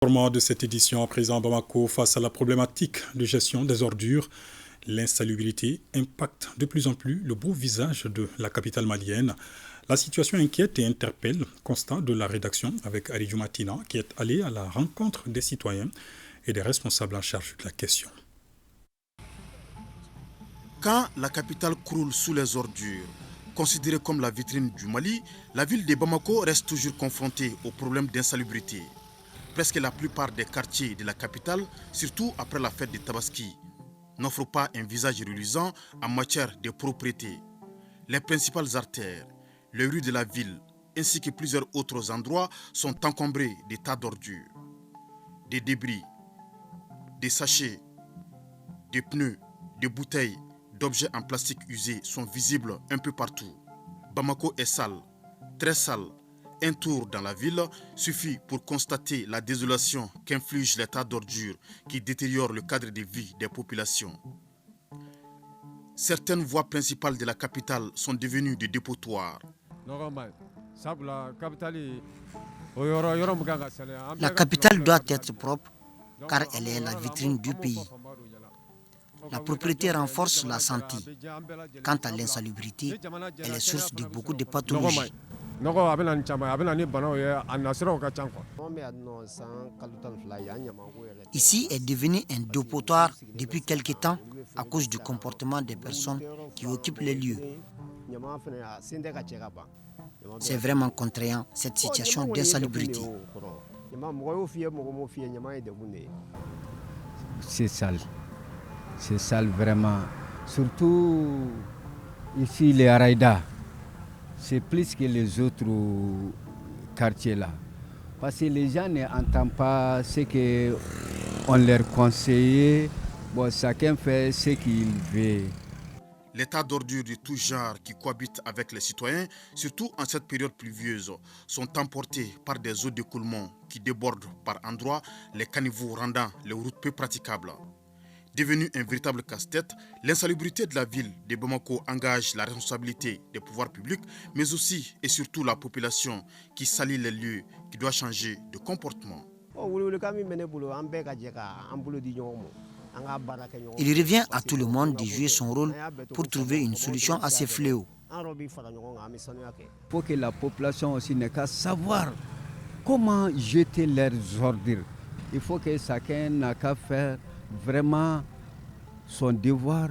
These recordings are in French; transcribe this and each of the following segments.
format de cette édition à présent Bamako face à la problématique de gestion des ordures. L'insalubrité impacte de plus en plus le beau visage de la capitale malienne. La situation inquiète et interpelle. Constat de la rédaction avec Aridou Matina qui est allé à la rencontre des citoyens et des responsables en charge de la question. Quand la capitale croule sous les ordures, considérée comme la vitrine du Mali, la ville de Bamako reste toujours confrontée au problème d'insalubrité. Presque la plupart des quartiers de la capitale, surtout après la fête de Tabaski, n'offrent pas un visage reluisant en matière de propriété. Les principales artères, les rues de la ville, ainsi que plusieurs autres endroits sont encombrés de tas d'ordures, des débris, des sachets, des pneus, des bouteilles, d'objets en plastique usés sont visibles un peu partout. Bamako est sale, très sale. Un tour dans la ville suffit pour constater la désolation qu'inflige l'état d'ordure qui détériore le cadre de vie des populations. Certaines voies principales de la capitale sont devenues des dépotoirs. La capitale doit être propre car elle est la vitrine du pays. La propriété renforce la santé. Quant à l'insalubrité, elle est source de beaucoup de pathologies. Ici est devenu un dépotoir depuis quelque temps à cause du comportement des personnes qui occupent les lieux. C'est vraiment contraignant cette situation d'insalubrité. C'est sale vraiment. Surtout ici les Araïda. C'est plus que les autres quartiers là. Parce que les gens n'entendent pas ce qu'on leur conseille. Bon, chacun fait ce qu'il veut. L'état d'ordure de tout genre qui cohabitent avec les citoyens, surtout en cette période pluvieuse, sont emportés par des eaux d'écoulement qui débordent par endroits, les caniveaux rendant les routes peu praticables. Devenu un véritable casse-tête, l'insalubrité de la ville de Bamako engage la responsabilité des pouvoirs publics, mais aussi et surtout la population qui salit les lieux, qui doit changer de comportement. Il revient à tout le monde de jouer son rôle pour trouver une solution à ces fléaux. Il faut que la population aussi n'ait qu'à savoir comment jeter leurs ordures. Il faut que chacun n'a qu'à faire vraiment son devoir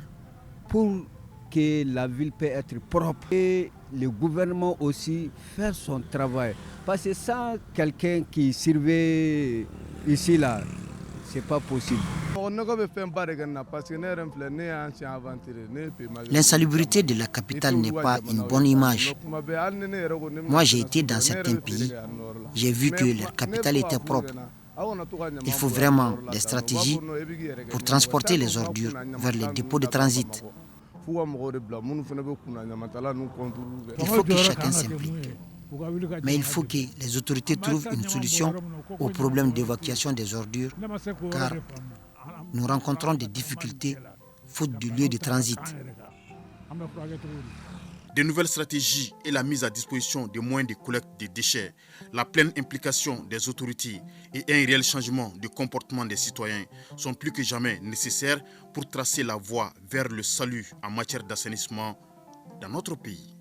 pour que la ville puisse être propre et le gouvernement aussi faire son travail. Parce que sans quelqu'un qui surveille ici là, c'est pas possible. L'insalubrité de la capitale n'est pas une bonne image. Moi, j'ai été dans certains pays, j'ai vu que leur capitale était propre. Il faut vraiment des stratégies pour transporter les ordures vers les dépôts de transit. Il faut que chacun s'implique. Mais il faut que les autorités trouvent une solution au problème d'évacuation des ordures, car nous rencontrons des difficultés faute de lieu de transit. De nouvelles stratégies et la mise à disposition de moyens de collecte des déchets, la pleine implication des autorités et un réel changement de comportement des citoyens sont plus que jamais nécessaires pour tracer la voie vers le salut en matière d'assainissement dans notre pays.